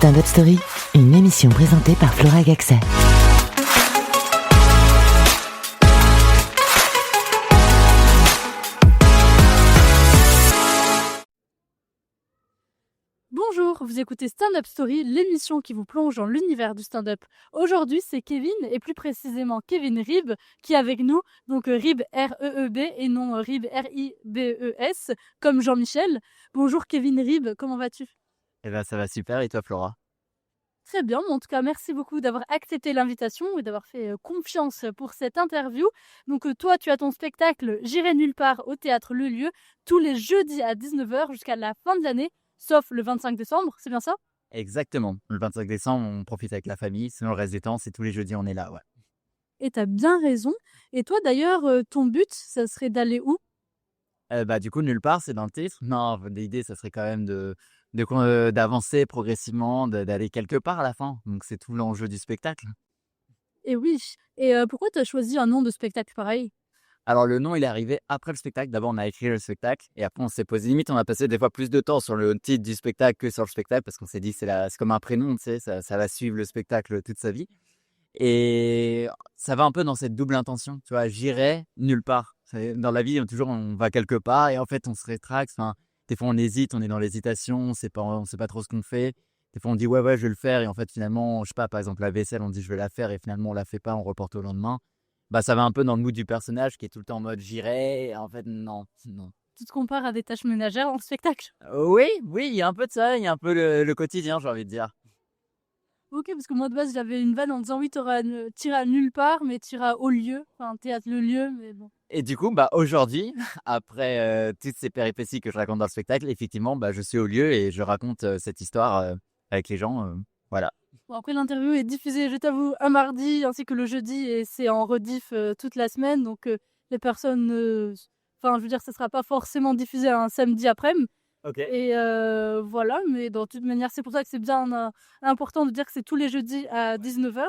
Stand-up Story, une émission présentée par Flora Gaxet. Bonjour, vous écoutez Stand-up Story, l'émission qui vous plonge dans l'univers du stand-up. Aujourd'hui, c'est Kevin, et plus précisément Kevin Ribes, qui est avec nous. Donc Ribes, R-E-E-B, et non Ribes, R-I-B-E-S, comme Jean-Michel. Bonjour Kevin Ribes, comment vas-tu ? Eh ben, ça va super, et toi Flora? Très bien, mais en tout cas, merci beaucoup d'avoir accepté l'invitation et d'avoir fait confiance pour cette interview. Donc toi, tu as ton spectacle J'irai nulle part au théâtre Le Lieu, tous les jeudis à 19h jusqu'à la fin de l'année, sauf le 25 décembre, c'est bien ça ? Exactement. Le 25 décembre, on profite avec la famille. Sinon, le reste des temps, c'est tous les jeudis, on est là, ouais. Et t'as bien raison. Et toi d'ailleurs, ton but, ça serait d'aller où ? Du coup, nulle part, c'est dans le titre. Non, l'idée, ça serait quand même d'avancer progressivement, d'aller quelque part à la fin. Donc, c'est tout l'enjeu du spectacle. Et oui. Et pourquoi t'as choisi un nom de spectacle pareil ? Alors, le nom, il est arrivé après le spectacle. D'abord, on a écrit le spectacle et après, on s'est posé limite. On a passé des fois plus de temps sur le titre du spectacle que sur le spectacle parce qu'on s'est dit, c'est comme un prénom, tu sais, ça va suivre le spectacle toute sa vie. Et ça va un peu dans cette double intention, tu vois, j'irai nulle part. Dans la vie, on va quelque part et en fait, on se rétracte. Enfin, des fois, on hésite, on est dans l'hésitation, on sait pas trop ce qu'on fait. Des fois, on dit ouais, je vais le faire et en fait, finalement, je sais pas, par exemple, la vaisselle, on dit je vais la faire et finalement, on la fait pas, on reporte au lendemain. Bah, ça va un peu dans le mood du personnage qui est tout le temps en mode j'irai et en fait, non. Tu te compares à des tâches ménagères en spectacle ? Oui, il y a un peu de ça, il y a un peu le quotidien, j'ai envie de dire. Ok, parce que moi de base j'avais une vanne en disant oui, t'iras nulle part, mais t'iras au lieu, enfin théâtre Le Lieu, mais bon. Et du coup, aujourd'hui, après toutes ces péripéties que je raconte dans le spectacle, effectivement, je suis au lieu et je raconte cette histoire avec les gens. Voilà. Bon, après l'interview est diffusée, je t'avoue, un mardi ainsi que le jeudi, et c'est en rediff toute la semaine, donc les personnes, enfin je veux dire, ça sera pas forcément diffusé un samedi après-midi. Ok. Et voilà, mais dans toute manière, c'est pour ça que c'est bien important de dire que c'est tous les jeudis à 19h,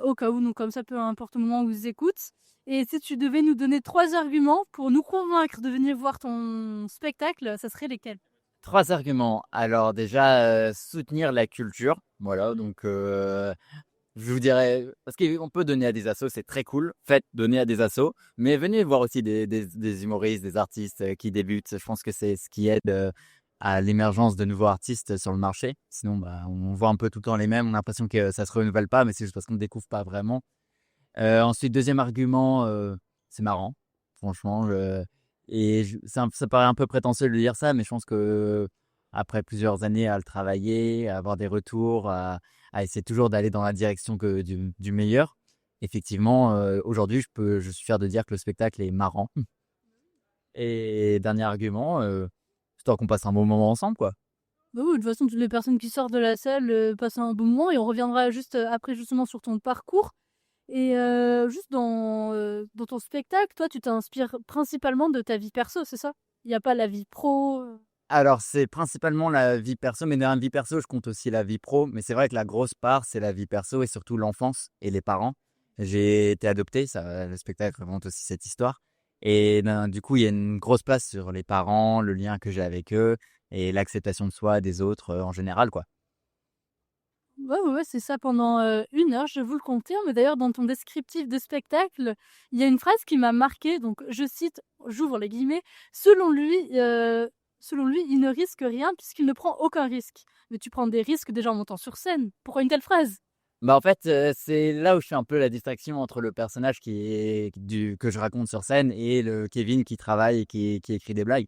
au cas où, donc comme ça, peu importe le moment où vous écoutez. Et si tu devais nous donner 3 arguments pour nous convaincre de venir voir ton spectacle, ça serait lesquels ? 3 arguments. Alors déjà, soutenir la culture. Voilà, Mmh. donc je vous dirais, parce qu'on peut donner à des assos, c'est très cool. Faites donner à des assos, mais venez voir aussi des humoristes, des artistes qui débutent. Je pense que c'est ce qui aide à l'émergence de nouveaux artistes sur le marché. Sinon, on voit un peu tout le temps les mêmes. On a l'impression que ça se renouvelle pas, mais c'est juste parce qu'on ne découvre pas vraiment. Ensuite, deuxième argument, c'est marrant, franchement. Ça paraît un peu prétentieux de dire ça, mais je pense que après plusieurs années à le travailler, à avoir des retours, à essayer toujours d'aller dans la direction du meilleur. Effectivement, aujourd'hui, je suis fier de dire que le spectacle est marrant. Et dernier argument, histoire qu'on passe un bon moment ensemble, quoi. Bah oui, de toute façon, toutes les personnes qui sortent de la salle passent un bon moment, et on reviendra juste après justement sur ton parcours. Et juste dans ton spectacle, toi, tu t'inspires principalement de ta vie perso, c'est ça ? Il y a pas la vie pro ? Alors, c'est principalement la vie perso, mais dans la vie perso, je compte aussi la vie pro. Mais c'est vrai que la grosse part, c'est la vie perso et surtout l'enfance et les parents. J'ai été adopté, le spectacle raconte aussi cette histoire. Et du coup, il y a une grosse place sur les parents, le lien que j'ai avec eux et l'acceptation de soi, des autres en général, quoi. Ouais, c'est ça pendant 1 heure, je vous le confirme. Mais d'ailleurs, dans ton descriptif de spectacle, il y a une phrase qui m'a marquée, donc je cite, j'ouvre les guillemets: selon lui, il ne risque rien puisqu'il ne prend aucun risque. Mais tu prends des risques déjà en montant sur scène. Pourquoi une telle phrase ? En fait, c'est là où je fais un peu la distinction entre le personnage que je raconte sur scène et le Kevin qui travaille et qui écrit des blagues.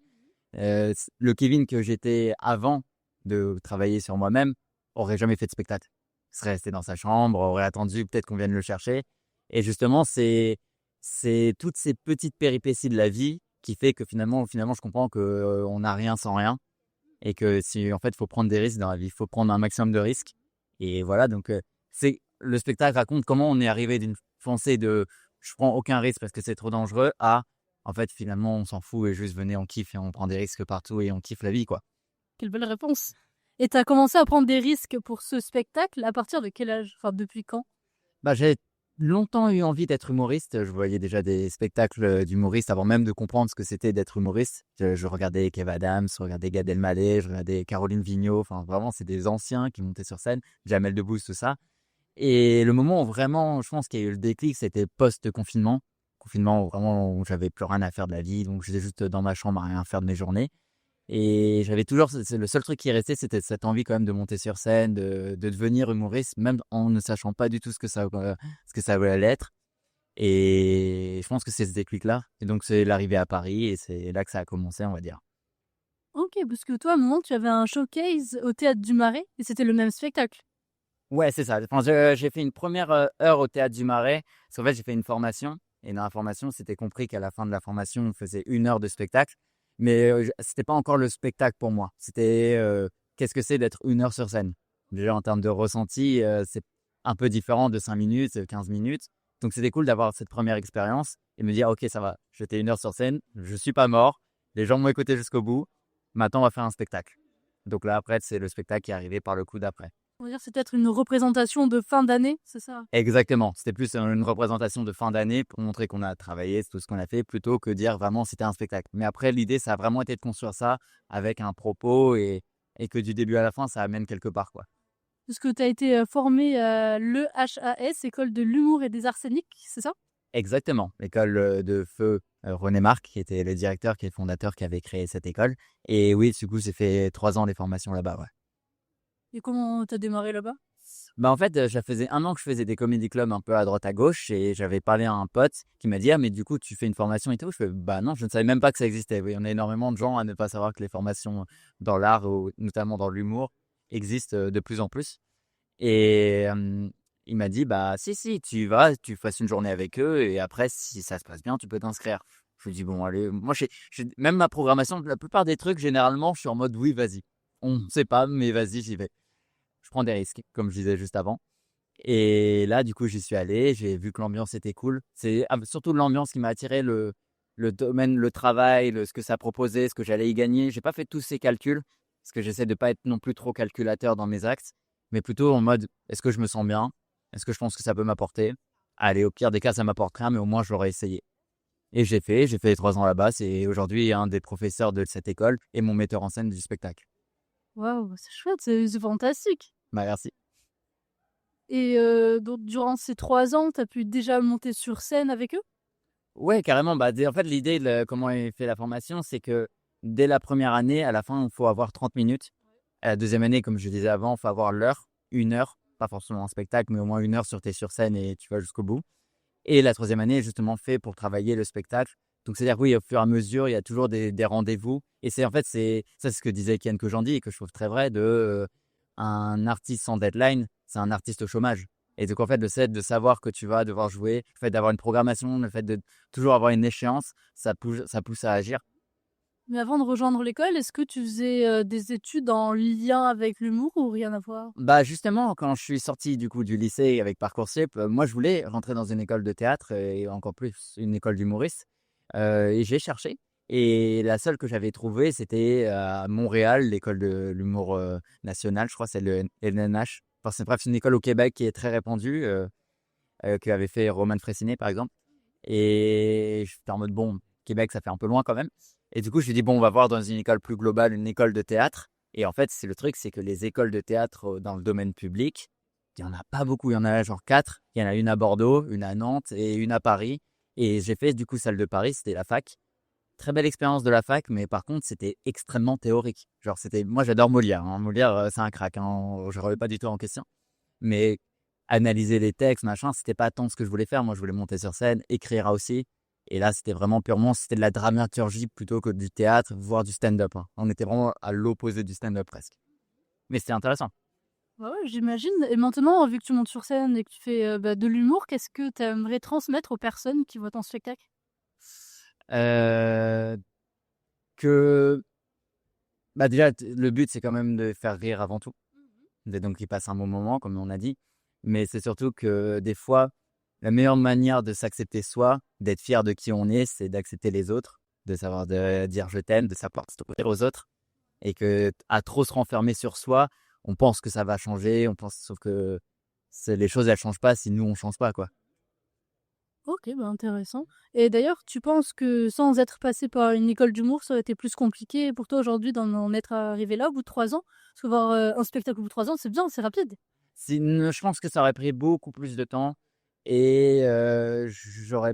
Le Kevin que j'étais avant de travailler sur moi-même aurait jamais fait de spectacle. Il serait resté dans sa chambre, aurait attendu peut-être qu'on vienne le chercher. Et justement, c'est toutes ces petites péripéties de la vie qui fait que finalement, je comprends que on n'a rien sans rien et que si en fait, il faut prendre des risques dans la vie, il faut prendre un maximum de risques. Et voilà, donc c'est le spectacle raconte comment on est arrivé d'une pensée de je prends aucun risque parce que c'est trop dangereux à en fait, finalement, on s'en fout et juste venez, on kiffe et on prend des risques partout et on kiffe la vie, quoi. Quelle belle réponse. Et tu as commencé à prendre des risques pour ce spectacle à partir de quel âge ? Enfin, depuis quand ? J'ai longtemps eu envie d'être humoriste. Je voyais déjà des spectacles d'humoristes avant même de comprendre ce que c'était d'être humoriste. Je regardais Kev Adams, je regardais Gad Elmaleh, je regardais Caroline Vigneault. Enfin, vraiment, c'est des anciens qui montaient sur scène. Jamel Debbouze, tout ça. Et le moment où vraiment, je pense qu'il y a eu le déclic, c'était post-confinement. Confinement où vraiment où j'avais plus rien à faire de la vie, donc j'étais juste dans ma chambre à rien faire de mes journées. Et j'avais toujours, c'est le seul truc qui restait, c'était cette envie quand même de monter sur scène, de devenir humoriste, même en ne sachant pas du tout ce que ça allait être. Et je pense que c'est ce déclic-là. Et donc c'est l'arrivée à Paris et c'est là que ça a commencé, on va dire. Ok, parce que toi, à un moment, tu avais un showcase au Théâtre du Marais et c'était le même spectacle. Ouais, c'est ça. Enfin, j'ai fait une première heure au Théâtre du Marais, parce qu'en fait, j'ai fait une formation. Et dans la formation, c'était compris qu'à la fin de la formation, on faisait 1 heure de spectacle. Mais c'était pas encore le spectacle pour moi. C'était qu'est-ce que c'est d'être 1 heure sur scène. Déjà, en termes de ressenti, c'est un peu différent de 5 minutes, 15 minutes. Donc, c'était cool d'avoir cette première expérience et me dire, OK, ça va, j'étais 1 heure sur scène, je suis pas mort, les gens m'ont écouté jusqu'au bout. Maintenant, on va faire un spectacle. Donc là, après, c'est le spectacle qui est arrivé par le coup d'après. On va dire c'est peut-être une représentation de fin d'année, c'est ça? Exactement. C'était plus une représentation de fin d'année pour montrer qu'on a travaillé, tout ce qu'on a fait, plutôt que dire vraiment c'était un spectacle. Mais après, l'idée, ça a vraiment été de construire ça avec un propos et que du début à la fin, ça amène quelque part, quoi. Parce que tu as été formé à l'EHAS, École de l'humour et des arts scéniques, c'est ça? Exactement. L'école de feu René Marc, qui était le directeur, qui est le fondateur, qui avait créé cette école. Et oui, du coup, j'ai fait 3 ans des formations là-bas, ouais. Et comment tu as démarré là-bas? Bah, en fait, ça faisait 1 an que je faisais des comedy clubs un peu à droite à gauche et j'avais parlé à un pote qui m'a dit: «Ah mais du coup tu fais une formation et tout?» Je fais: «Bah non, je ne savais même pas que ça existait». Oui, on a énormément de gens à ne pas savoir que les formations dans l'art ou notamment dans l'humour existent, de plus en plus et il m'a dit: «Bah si, tu y vas, tu fasses une journée avec eux et après si ça se passe bien, tu peux t'inscrire». Je lui dis: «Bon allez», moi j'ai même ma programmation, la plupart des trucs généralement, je suis en mode: «Oui, vas-y». On ne sait pas, mais vas-y, j'y vais. Je prends des risques, comme je disais juste avant. Et là, du coup, j'y suis allé, j'ai vu que l'ambiance était cool. C'est surtout l'ambiance qui m'a attiré, le domaine, le travail, ce que ça proposait, ce que j'allais y gagner. J'ai pas fait tous ces calculs, parce que j'essaie de pas être non plus trop calculateur dans mes actes, mais plutôt en mode, est-ce que je me sens bien? Est-ce que je pense que ça peut m'apporter? Allez, au pire des cas, ça m'apporte rien, mais au moins, j'aurais essayé. Et j'ai fait 3 ans là-bas. C'est aujourd'hui un des professeurs de cette école et mon metteur en scène du spectacle. Waouh, c'est chouette, c'est fantastique. Bah, merci. Et donc durant ces 3 ans, tu as pu déjà monter sur scène avec eux? Ouais, carrément. Bah, en fait, l'idée, comment est fait la formation, c'est que dès la première année, à la fin, il faut avoir 30 minutes. À la deuxième année, comme je disais avant, il faut avoir l'heure, 1 heure, pas forcément un spectacle, mais au moins 1 heure sur tes sur scène et tu vas jusqu'au bout. Et la troisième année est justement fait pour travailler le spectacle. Donc, c'est-à-dire, oui, au fur et à mesure, il y a toujours des rendez-vous. Et c'est en fait, c'est ce que disait Kian Kojandi et que je trouve très vrai un artiste sans deadline, c'est un artiste au chômage. Et donc, en fait, le fait de savoir que tu vas devoir jouer, le fait d'avoir une programmation, le fait de toujours avoir une échéance, ça pousse à agir. Mais avant de rejoindre l'école, est-ce que tu faisais, des études en lien avec l'humour ou rien à voir? Bah, justement, quand je suis sorti du coup du lycée avec Parcoursup, moi je voulais rentrer dans une école de théâtre et encore plus une école d'humoriste. Et j'ai cherché et la seule que j'avais trouvée, c'était à Montréal, l'école de l'humour, national, je crois, c'est le LNH. Enfin, c'est une école au Québec qui est très répandue, qu'avait fait Roman Frécinet, par exemple. Et j'étais en mode: «Bon, Québec, ça fait un peu loin quand même». Et du coup, je me suis dit: «Bon, on va voir dans une école plus globale, une école de théâtre». Et en fait, c'est le truc, c'est que les écoles de théâtre, dans le domaine public, il y en a pas beaucoup. Il y en a genre 4. Il y en a une à Bordeaux, une à Nantes et une à Paris. Et j'ai fait du coup celle de Paris, c'était la fac. Très belle expérience de la fac, mais par contre, c'était extrêmement théorique. Genre, moi, j'adore Molière, hein. Molière, c'est un crack, hein, je ne remets pas du tout en question. Mais analyser les textes, machin, c'était pas tant ce que je voulais faire. Moi, je voulais monter sur scène, écrire aussi. Et là, c'était vraiment purement, c'était de la dramaturgie plutôt que du théâtre, voire du stand-up, hein. On était vraiment à l'opposé du stand-up presque. Mais c'était intéressant. Bah, ouais, j'imagine. Et maintenant, vu que tu montes sur scène et que tu fais, de l'humour, qu'est-ce que tu aimerais transmettre aux personnes qui voient ton spectacle? Euh, que, bah déjà, le but, c'est quand même de faire rire avant tout. Donc, ils passent un bon moment, comme on a dit. Mais c'est surtout que des fois, la meilleure manière de s'accepter soi, d'être fier de qui on est, c'est d'accepter les autres, de savoir dire je t'aime, de savoir s'ouvrir aux autres. Et que à trop se renfermer sur soi, on pense que ça va changer, sauf que les choses elles changent pas si nous on change pas quoi. OK, bah, intéressant et d'ailleurs, tu penses que sans être passé par une école d'humour, ça aurait été plus compliqué pour toi aujourd'hui d'en être arrivé là au bout de 3 ans? Parce que voir, un spectacle au bout de 3 ans, c'est bien, c'est rapide. Je pense que ça aurait pris beaucoup plus de temps et j'aurais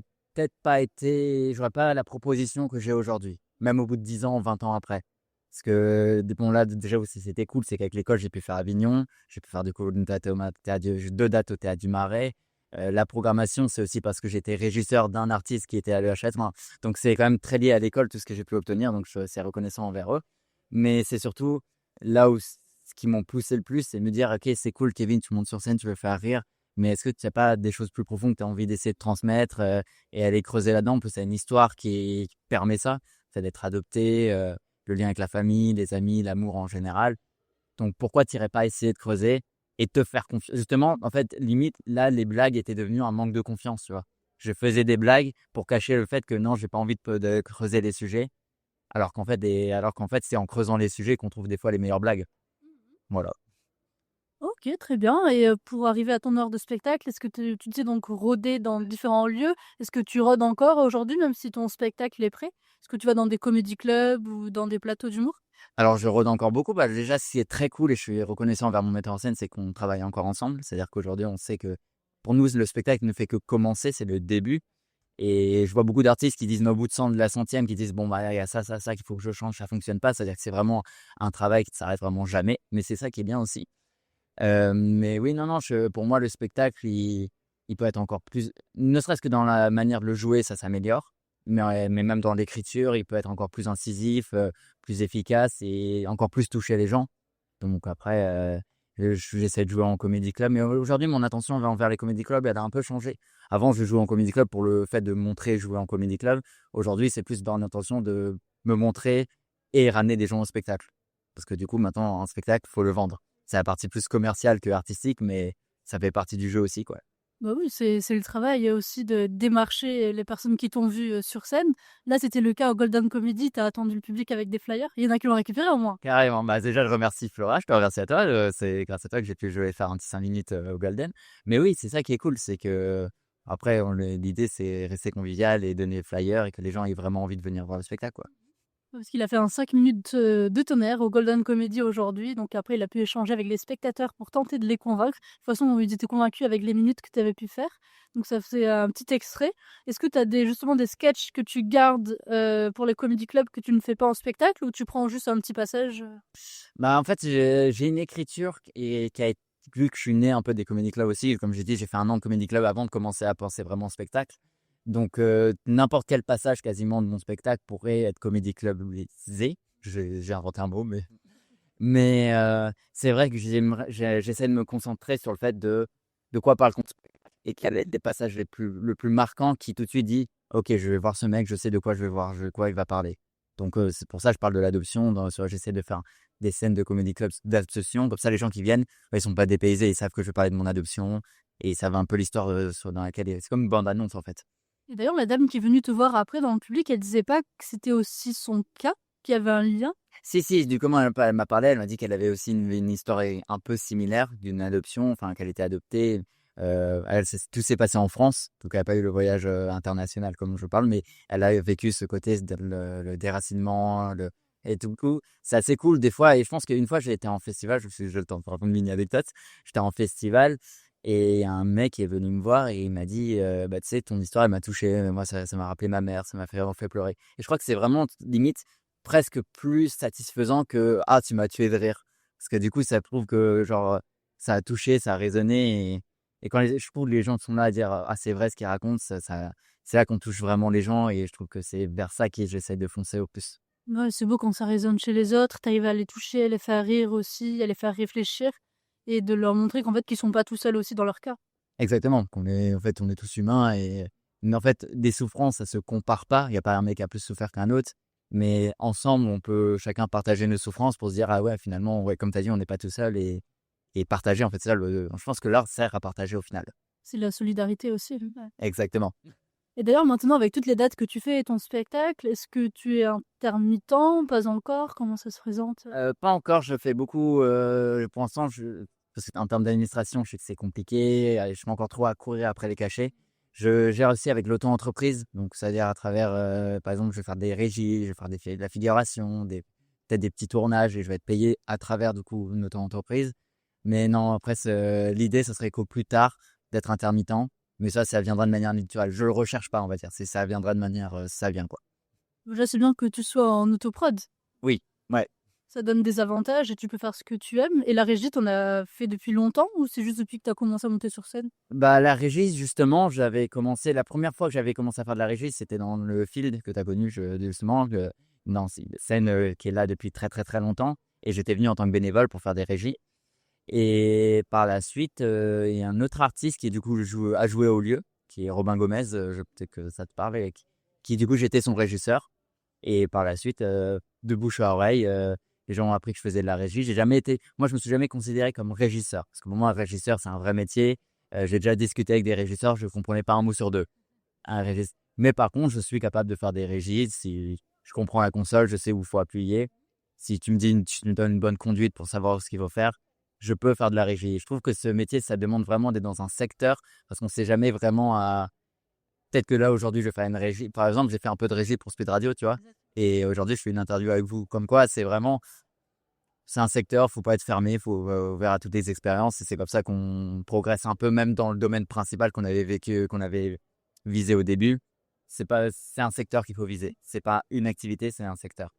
pas la proposition que j'ai aujourd'hui, même au bout de 10 ans, 20 ans après. Parce que bon là, déjà où c'était cool, c'est qu'avec l'école, j'ai pu faire Avignon, j'ai pu faire du coup une date au théâtre 2 dates au Théâtre du Marais. La programmation, c'est aussi parce que j'étais régisseur d'un artiste qui était à l'EHS, moi. Donc c'est quand même très lié à l'école, tout ce que j'ai pu obtenir, donc je suis assez reconnaissant envers eux. Mais c'est surtout là où ce qui m'ont poussé le plus, c'est de me dire: «OK, c'est cool Kevin, tu montes sur scène, tu veux faire rire, mais est-ce que tu as pas des choses plus profondes que tu as envie d'essayer de transmettre, et aller creuser là-dedans?» En plus, c'est une histoire qui permet ça, c'est d'être adopté, le lien avec la famille, les amis, l'amour en général. Donc pourquoi tu irais pas essayer de creuser et te faire confiance? Justement, en fait, limite, là, les blagues étaient devenues un manque de confiance, tu vois? Je faisais des blagues pour cacher le fait que non, j'ai pas envie de creuser les sujets, alors qu'en fait, c'est en creusant les sujets qu'on trouve des fois les meilleures blagues. Voilà. OK, très bien et pour arriver à ton heure de spectacle, est-ce que tu te sais donc rôder dans différents lieux? Est-ce que tu rôdes encore aujourd'hui, même si ton spectacle est prêt? Est-ce que tu vas dans des comédie clubs ou dans des plateaux d'humour? Alors je rôde encore beaucoup, bah, déjà ce qui est très cool et je suis reconnaissant envers mon metteur en scène, c'est qu'on travaille encore ensemble. C'est-à-dire qu'aujourd'hui, on sait que pour nous, le spectacle ne fait que commencer, c'est le début. Et je vois beaucoup d'artistes qui disent, mais au bout de la centième, qui disent: «Bon, bah, il y a ça qu'il faut que je change, ça fonctionne pas». C'est-à-dire que c'est vraiment un travail qui ne s'arrête vraiment jamais, mais c'est ça qui est bien aussi. Mais oui, non, non, pour moi, le spectacle, il peut être encore plus, ne serait-ce que dans la manière de le jouer, ça s'améliore, mais même dans l'écriture, il peut être encore plus incisif, plus efficace et encore plus toucher les gens. Donc après, j'essaie de jouer en comédie club, mais aujourd'hui, mon attention envers les comédie clubs, elle a un peu changé. Avant, je jouais en comédie club pour le fait de montrer jouer en comédie club. Aujourd'hui, c'est plus dans l'intention de me montrer et ramener des gens au spectacle. Parce que du coup, maintenant, un spectacle, faut le vendre. C'est la partie plus commerciale que artistique, mais ça fait partie du jeu aussi, quoi. Bah oui, c'est le travail aussi de démarcher les personnes qui t'ont vu, sur scène. Là, c'était le cas au Golden Comedy, tu as attendu le public avec des flyers. Il y en a qui l'ont récupéré au moins? Carrément. Bah, déjà, je remercie Flora, je te remercie à toi. C'est grâce à toi que j'ai pu jouer, faire un petit 5 minutes au Golden. Mais oui, c'est ça qui est cool, c'est que après, l'idée, c'est rester convivial et donner les flyers et que les gens aient vraiment envie de venir voir le spectacle, quoi. Parce qu'il a fait un 5 minutes, de tonnerre au Golden Comedy aujourd'hui, donc après il a pu échanger avec les spectateurs pour tenter de les convaincre. De toute façon, ils étaient convaincus avec les minutes que tu avais pu faire, donc ça faisait un petit extrait. Est-ce que tu as justement des sketchs que tu gardes, pour les comedy clubs que tu ne fais pas en spectacle ou tu prends juste un petit passage? Bah, en fait, j'ai une écriture qui a été, vu que je suis né un peu des comedy clubs aussi, comme j'ai dit, j'ai fait un an de comedy club avant de commencer à penser vraiment au spectacle. Donc, n'importe quel passage quasiment de mon spectacle pourrait être comedy clubisé. J'ai inventé un mot, mais c'est vrai que j'essaie de me concentrer sur le fait de quoi parle le spectacle et quels être des passages le plus marquants qui tout de suite dit: «OK, je vais voir ce mec, je sais de quoi je vais voir, de quoi il va parler». Donc, c'est pour ça que je parle de l'adoption, j'essaie de faire des scènes de comedy clubs d'adoption, comme ça les gens qui viennent, bah, ils sont pas dépaysés, ils savent que je vais parler de mon adoption et ils savent un peu l'histoire, dans laquelle c'est comme une bande annonce, en fait. Et d'ailleurs la dame qui est venue te voir après dans le public, elle disait pas que c'était aussi son cas? Qu'il y avait un lien? Si, si, du comment elle m'a parlé, elle m'a dit qu'elle avait aussi une histoire un peu similaire d'une adoption, enfin qu'elle était adoptée. Elle, tout s'est passé en France, donc elle n'a pas eu le voyage international comme je parle, mais elle a vécu ce côté, le déracinement, et du coup, c'est assez cool des fois. Et je pense qu'une fois, j'ai été en festival, je t'en raconte une mini anecdote. J'étais en festival et un mec est venu me voir et il m'a dit, bah, tu sais, ton histoire, elle m'a touché. Moi, ça m'a rappelé ma mère, ça m'a vraiment fait pleurer. Et je crois que c'est vraiment limite presque plus satisfaisant que: «Ah, tu m'as tué de rire». Parce que du coup, ça prouve que genre, ça a touché, ça a résonné et quand je trouve les gens sont là à dire: «Ah, c'est vrai ce qu'il raconte», c'est là qu'on touche vraiment les gens et je trouve que c'est vers ça que j'essaie de foncer au plus. Ouais, c'est beau quand ça résonne chez les autres, tu arrives à les toucher, à les faire rire aussi, à les faire réfléchir et de leur montrer qu'en fait, qu'ils sont pas tout seuls aussi dans leur cas. Exactement, on est tous humains mais en fait, des souffrances, ça se compare pas. Il y a pas un mec qui a plus souffert qu'un autre, mais ensemble, on peut chacun partager nos souffrances pour se dire: «Ah ouais, finalement, ouais, comme tu as dit, on n'est pas tout seul» et partager, en fait, c'est ça je pense que l'art sert à partager au final. C'est la solidarité aussi. Ouais. Exactement. Et d'ailleurs, maintenant, avec toutes les dates que tu fais et ton spectacle, est-ce que tu es intermittent? Pas encore? Comment ça se présente? Pas encore, je fais beaucoup, pour l'instant, parce qu'en termes d'administration, je sais que c'est compliqué, je suis encore trop à courir après les cachets. Je gère aussi avec l'auto-entreprise, donc c'est-à-dire à travers, par exemple, je vais faire des régies, je vais faire de la figuration, peut-être des petits tournages et je vais être payé à travers du coup une auto-entreprise. Mais non, après, l'idée, ce serait qu'au plus tard, d'être intermittent. Mais ça viendra de manière naturelle. Je le recherche pas, on va dire. Ça viendra de manière, ça vient quoi. Déjà, c'est bien que tu sois en autoprod. Oui, ouais. Ça donne des avantages et tu peux faire ce que tu aimes. Et la régie, t'en as fait depuis longtemps ou c'est juste depuis que tu as commencé à monter sur scène? Bah, la régie, justement, la première fois que j'avais commencé à faire de la régie, c'était dans le Field que tu as connu, justement. Non, c'est une scène qui est là depuis très, très, très longtemps. Et j'étais venu en tant que bénévole pour faire des régies. Et par la suite, il y a un autre artiste qui, du coup, a joué au lieu, qui est Robin Gomez. Peut-être que ça te parle, et qui, du coup, j'étais son régisseur. Et par la suite, de bouche à oreille, les gens ont appris que je faisais de la régie. Moi, je me suis jamais considéré comme régisseur. Parce que pour moi, un régisseur, c'est un vrai métier. J'ai déjà discuté avec des régisseurs, je ne comprenais pas un mot sur deux. Mais par contre, je suis capable de faire des régies. Si je comprends la console, je sais où il faut appuyer. Si tu me donnes une bonne conduite pour savoir ce qu'il faut faire, je peux faire de la régie. Je trouve que ce métier, ça demande vraiment d'être dans un secteur parce qu'on ne sait jamais vraiment à. Peut-être que là, aujourd'hui, je vais faire une régie. Par exemple, j'ai fait un peu de régie pour Speed Radio, tu vois. Et aujourd'hui, je fais une interview avec vous. Comme quoi, c'est un secteur, faut pas être fermé, faut ouvert à toutes les expériences. Et c'est comme ça qu'on progresse un peu, même dans le domaine principal qu'on avait visé au début. C'est un secteur qu'il faut viser. C'est pas une activité, c'est un secteur.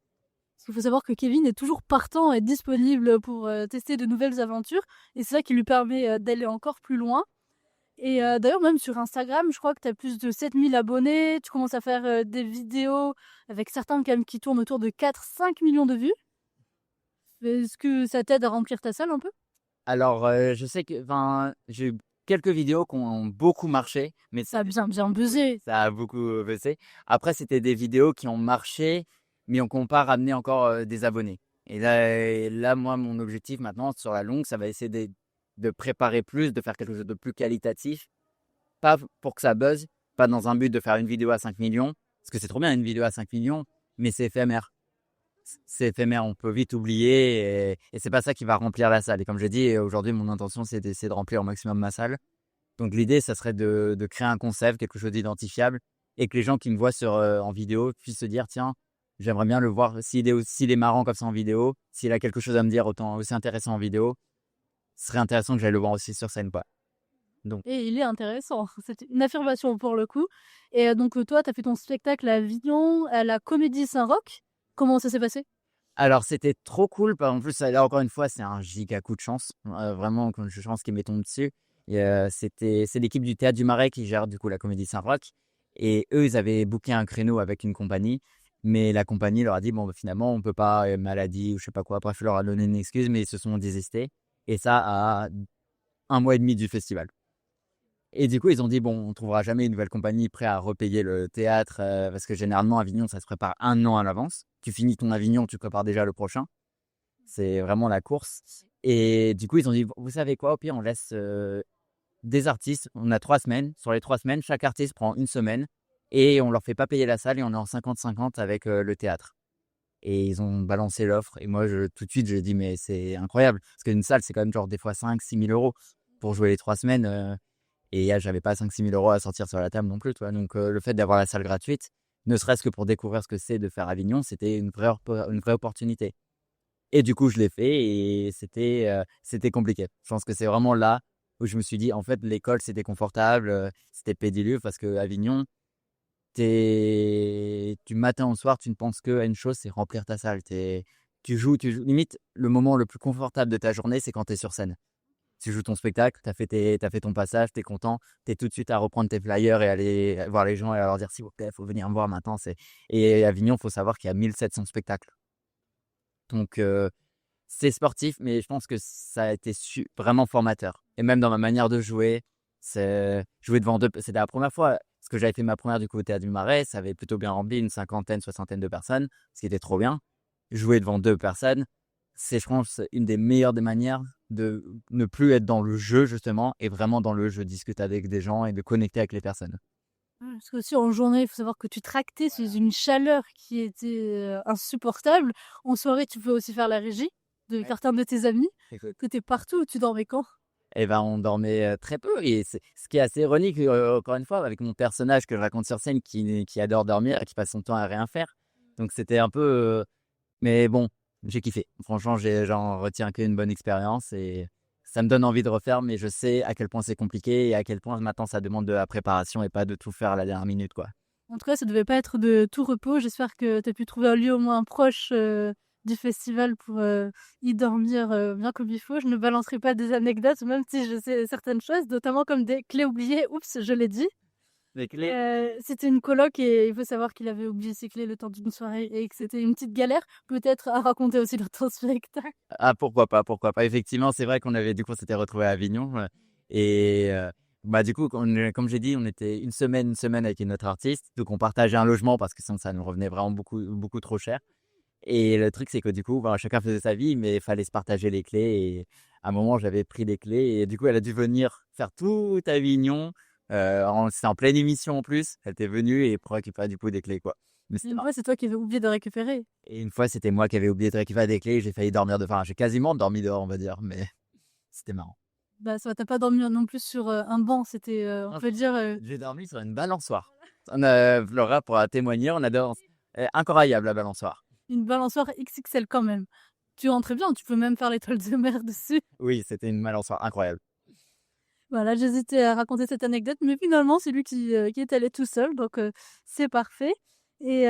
Parce qu'il faut savoir que Kevin est toujours partant et disponible pour tester de nouvelles aventures. Et c'est ça qui lui permet d'aller encore plus loin. Et d'ailleurs, même sur Instagram, je crois que tu as plus de 7000 abonnés. Tu commences à faire des vidéos avec certains quand même qui tournent autour de 4-5 millions de vues. Est-ce que ça t'aide à remplir ta salle un peu? Alors, je sais que, j'ai eu quelques vidéos qui ont beaucoup marché, mais Ça a bien bien buzzé. ça a beaucoup baissé. Après, c'était des vidéos qui ont marché, mais qui n'ont pas ramené encore des abonnés. Et là, moi, mon objectif maintenant, sur la longue, ça va essayer de préparer plus, de faire quelque chose de plus qualitatif. Pas pour que ça buzz, pas dans un but de faire une vidéo à 5 millions, parce que c'est trop bien une vidéo à 5 millions, mais c'est éphémère. C'est éphémère, on peut vite oublier et c'est pas ça qui va remplir la salle. Et comme je dis, aujourd'hui, mon intention, c'est d'essayer de remplir au maximum ma salle. Donc l'idée, ça serait de créer un concept, quelque chose d'identifiable et que les gens qui me voient en vidéo puissent se dire, tiens, j'aimerais bien le voir. S'il est marrant comme ça en vidéo, s'il a quelque chose à me dire autant aussi intéressant en vidéo, ce serait intéressant que j'aille le voir aussi sur scène, quoi. Donc, Et il est intéressant. C'est une affirmation pour le coup. Et donc toi, tu as fait ton spectacle à Avignon, à la Comédie Saint-Roch. Comment ça s'est passé? alors c'était trop cool. En plus, là encore une fois, c'est un giga coup de chance. Vraiment, quand je chance qui m'est tombé dessus. Et, c'est l'équipe du Théâtre du Marais qui gère du coup la Comédie Saint-Roch. Et eux, ils avaient booké un créneau avec une compagnie. Mais la compagnie leur a dit, bon, bah, finalement, on peut pas, maladie ou je sais pas quoi. Bref, je leur a donné une excuse, mais ils se sont désistés. Et ça à 1 mois et demi du festival. Et du coup, ils ont dit, bon, on trouvera jamais une nouvelle compagnie prête à repayer le théâtre, parce que généralement, Avignon, ça se prépare 1 an à l'avance. Tu finis ton Avignon, tu prépares déjà le prochain. C'est vraiment la course. Et du coup, ils ont dit, vous savez quoi, au pire, on laisse des artistes. On a 3 semaines. Sur les 3 semaines, chaque artiste prend une semaine et on leur fait pas payer la salle et on est en 50-50 avec le théâtre. Et ils ont balancé l'offre. Et moi, tout de suite, je dis, mais c'est incroyable. Parce qu'une salle, c'est quand même genre des fois 5-6 000 € pour jouer les 3 semaines. Et j'avais pas 5-6 000 € à sortir sur la table non plus, toi. Donc, le fait d'avoir la salle gratuite, ne serait-ce que pour découvrir ce que c'est de faire Avignon, c'était une vraie opportunité. Et du coup, je l'ai fait et c'était compliqué. Je pense que c'est vraiment là où je me suis dit, en fait, l'école, c'était confortable, c'était pédiluve parce que Avignon, du matin au soir, tu ne penses qu'à une chose, c'est remplir ta salle. Tu joues. Limite, le moment le plus confortable de ta journée, c'est quand tu es sur scène. Tu joues ton spectacle, t'as fait ton passage, tu es content, tu es tout de suite à reprendre tes flyers et aller voir les gens et à leur dire, s'il vous plaît, il faut venir me voir maintenant. Et à Avignon, il faut savoir qu'il y a 1700 spectacles. Donc, c'est sportif, mais je pense que ça a été vraiment formateur. Et même dans ma manière de jouer, jouer devant c'était la première fois, parce que j'avais fait ma première du coup au Théâtre du Marais, ça avait plutôt bien rempli, une cinquantaine, soixantaine de personnes, ce qui était trop bien. Jouer devant 2 personnes, c'est, je pense, une des meilleures des manières de ne plus être dans le jeu, justement, et vraiment dans le jeu, discuter avec des gens et de connecter avec les personnes. Parce qu'aussi en journée, il faut savoir que tu tractais sous une chaleur qui était insupportable. En soirée, tu peux aussi faire la régie de Ouais. certains de tes amis. Écoute. Que t'es partout, tu dormais quand? et ben, on dormait, très peu et c'est ce qui est assez ironique, encore une fois, avec mon personnage que je raconte sur scène qui adore dormir et qui passe son temps à rien faire. Donc c'était un peu, mais bon, j'ai kiffé. Franchement, j'en retiens qu'une bonne expérience et ça me donne envie de refaire, mais je sais à quel point c'est compliqué et à quel point maintenant ça demande de la préparation et pas de tout faire à la dernière minute, quoi. En tout cas, ça devait pas être de tout repos. J'espère que tu as pu trouver un lieu au moins proche, du festival pour, y dormir, bien comme il faut. Je ne balancerai pas des anecdotes, même si je sais certaines choses, notamment comme des clés oubliées. Oups, je l'ai dit. Les clés. C'était une coloc et il faut savoir qu'il avait oublié ses clés le temps d'une soirée et que c'était une petite galère. Peut-être à raconter aussi dans ton spectacle. Ah pourquoi pas, pourquoi pas. Effectivement, c'est vrai qu'on avait du coup, on s'était retrouvés à Avignon, et bah, du coup, comme j'ai dit, on était une semaine avec une autre artiste, donc on partageait un logement parce que sinon ça nous revenait vraiment beaucoup beaucoup trop cher et le truc, c'est que du coup, bah, chacun faisait sa vie, mais il fallait se partager les clés et à un moment, j'avais pris les clés et du coup, elle a dû venir faire tout Avignon, c'était en pleine émission en plus. Elle était venue et pour récupérer du coup des clés, quoi. Mais c'était Une marrant fois, c'est toi qui avais oublié de récupérer. et une fois, c'était moi qui avais oublié de récupérer des clés, j'ai failli dormir enfin, j'ai quasiment dormi dehors, on va dire, mais c'était marrant. Bah, ça va, tu pas dormi non plus sur, un banc, c'était, on Non, peut dire, j'ai dormi sur une balançoire. Flora pourra témoigner, on adore. Incroyable la balançoire. une balançoire XXL quand même. Tu rentrais bien, tu peux même faire l'étoile de mer dessus. Oui, c'était une balançoire incroyable. Voilà, j'hésitais à raconter cette anecdote, mais finalement, c'est lui qui est allé tout seul, donc c'est parfait et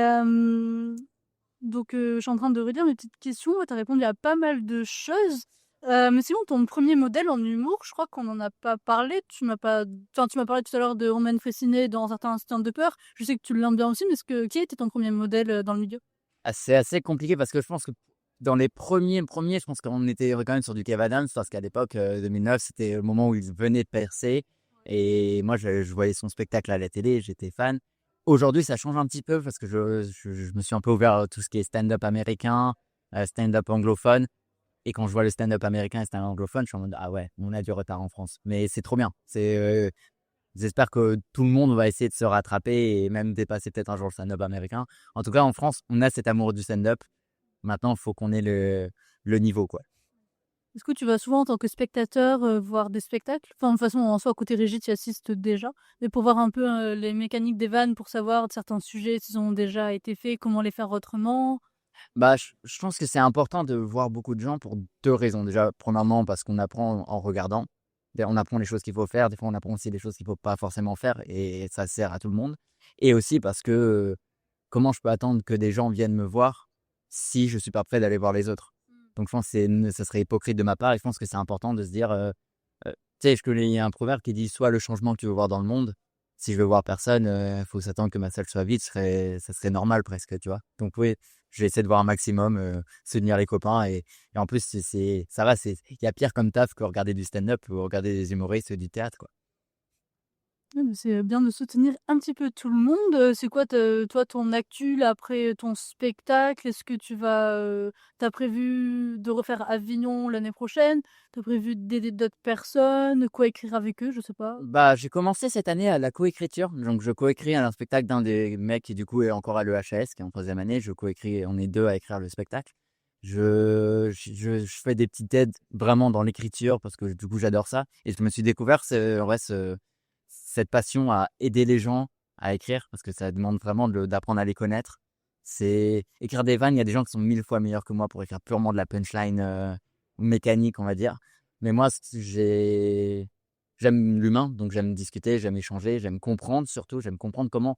donc je suis en train de relire mes petites questions. Tu as répondu à pas mal de choses, mais sinon ton premier modèle en humour, je crois qu'on en a pas parlé. Tu m'as pas enfin, tu m'as parlé tout à l'heure de Romain Frécinet dans Certains instants de peur. Je sais que tu l'aimes bien aussi, mais qui était ton premier modèle, dans le milieu? Ah, c'est assez compliqué parce que je pense que dans les premiers, je pense qu'on était quand même sur du Kev Adams parce qu'à l'époque, 2009, c'était le moment où il venait de percer et moi, je voyais son spectacle à la télé, j'étais fan. Aujourd'hui, ça change un petit peu parce que je me suis un peu ouvert à tout ce qui est stand-up américain, stand-up anglophone et quand je vois le stand-up américain et stand-up anglophone, je suis en mode: «Ah ouais, on a du retard en France». Mais c'est trop bien. J'espère que tout le monde va essayer de se rattraper et même dépasser peut-être un jour le stand-up américain. En tout cas, en France, on a cet amour du stand-up. Maintenant, il faut qu'on ait le niveau, quoi. Est-ce que tu vas souvent en tant que spectateur, voir des spectacles? Enfin, de toute façon, en soi, côté régie, tu y assistes déjà, mais pour voir un peu, les mécaniques des vannes, pour savoir certains sujets, s'ils ont déjà été faits, comment les faire autrement? Bah, je pense que c'est important de voir beaucoup de gens pour 2 raisons. Déjà, premièrement, parce qu'on apprend en regardant. On apprend les choses qu'il faut faire. Des fois, on apprend aussi des choses qu'il faut pas forcément faire et ça sert à tout le monde. Et aussi parce que, comment je peux attendre que des gens viennent me voir si je suis pas prêt d'aller voir les autres? Donc je pense que ça serait hypocrite de ma part et je pense que c'est important de se dire, tu sais, il y a un proverbe qui dit: «Soit le changement que tu veux voir dans le monde». Si je veux voir personne, faut s'attendre que ma salle soit vide, ça serait normal presque, tu vois? Donc oui, je vais essayer de voir un maximum, soutenir les copains et en plus ça va, il y a pire comme taf que regarder du stand-up ou regarder des humoristes ou du théâtre, quoi. Ouais, mais c'est bien de soutenir un petit peu tout le monde. C'est quoi toi ton actu là après ton spectacle? Est-ce que tu prévu de refaire Avignon l'année prochaine? T'as prévu d'aider d'autres personnes, quoi écrire avec eux? Je sais pas. Bah, j'ai commencé cette année à la coécriture, donc je coécris un spectacle d'un des mecs qui du coup est encore à l'EHS, qui est en 3e année. Je coécris, on est 2 à écrire le spectacle. Je fais des petites aides vraiment dans l'écriture parce que du coup j'adore ça et je me suis découvert en vrai cette passion à aider les gens à écrire parce que ça demande vraiment d'apprendre à les connaître. C'est écrire des vannes, il y a des gens qui sont 1000 fois meilleurs que moi pour écrire purement de la punchline, mécanique, on va dire. Mais moi, j'aime l'humain, donc j'aime discuter, j'aime échanger, j'aime comprendre surtout, j'aime comprendre comment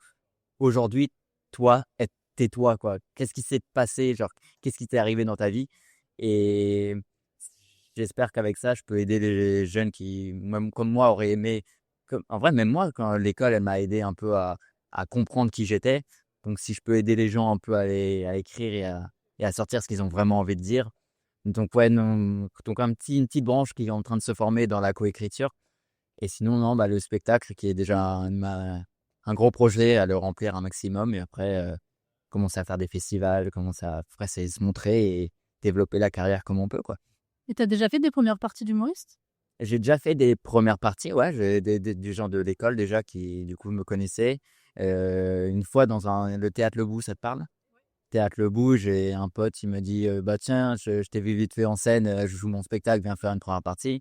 aujourd'hui, toi, tu toi, quoi. Qu'est-ce qui s'est passé? Genre, qu'est-ce qui t'est arrivé dans ta vie? Et j'espère qu'avec ça, je peux aider les jeunes qui, même comme moi, auraient aimé en vrai, même moi, quand l'école, elle m'a aidé un peu à comprendre qui j'étais. Donc si je peux aider les gens un peu à écrire et à sortir ce qu'ils ont vraiment envie de dire. Donc ouais, non, donc une petite branche qui est en train de se former dans la coécriture. Et sinon, non, bah, le spectacle qui est déjà un gros projet à le remplir un maximum et après, commencer à faire des festivals, commencer à après c'est se montrer et développer la carrière comme on peut, quoi. Et t'as déjà fait des premières parties d'humoriste? J'ai déjà fait des premières parties, ouais, j'ai des gens de l'école déjà qui, du coup, me connaissaient. Une fois dans le Théâtre Le Bout, ça te parle? Théâtre Le Bout, j'ai un pote, il me dit: «Bah, tiens, je t'ai vu vite fait en scène, je joue mon spectacle, viens faire une première partie».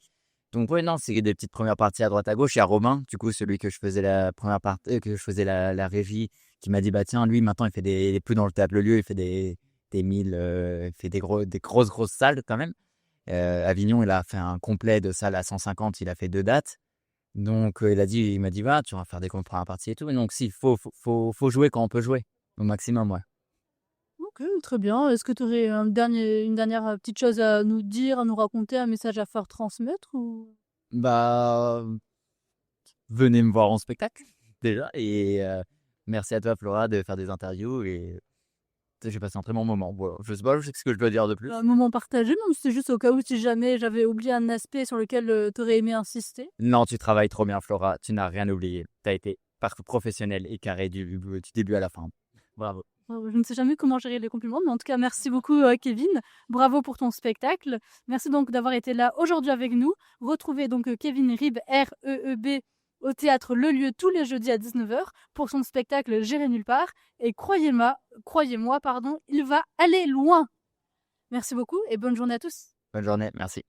Donc ouais, non, c'est des petites premières parties à droite à gauche. Il y a Romain, du coup, celui que je faisais la première partie, que je faisais la régie, qui m'a dit, bah tiens, lui, maintenant, il est plus dans le théâtre Le Lieu, il fait des 1000, il fait des grosses salles quand même. Avignon, il a fait un complet de salle à 150, il a fait 2 dates. Donc il m'a dit, va, tu vas faire des premières parties et tout. Et donc si, faut jouer quand on peut jouer, au maximum, ouais. Ok, très bien. Est-ce que tu aurais une dernière petite chose à nous dire, à nous raconter, un message à faire transmettre ou... Bah, venez me voir en spectacle, déjà. Et merci à toi, Flora, de faire des interviews. Et j'ai passé un très bon moment. Voilà. Je sais pas ce que je dois dire de plus. Un moment partagé, même si c'est juste au cas où si jamais j'avais oublié un aspect sur lequel tu aurais aimé insister. Non, tu travailles trop bien, Flora. Tu n'as rien oublié. Tu as été professionnel et carré du début à la fin. Bravo. Je ne sais jamais comment gérer les compliments, mais en tout cas, merci beaucoup, Kevin. Bravo pour ton spectacle. Merci donc d'avoir été là aujourd'hui avec nous. Retrouvez donc Kevin Rib, R-E-E-B, au théâtre Le Lieu tous les jeudis à 19h pour son spectacle J'irai nulle part. Et croyez-moi, il va aller loin. Merci beaucoup et bonne journée à tous. Bonne journée. Merci.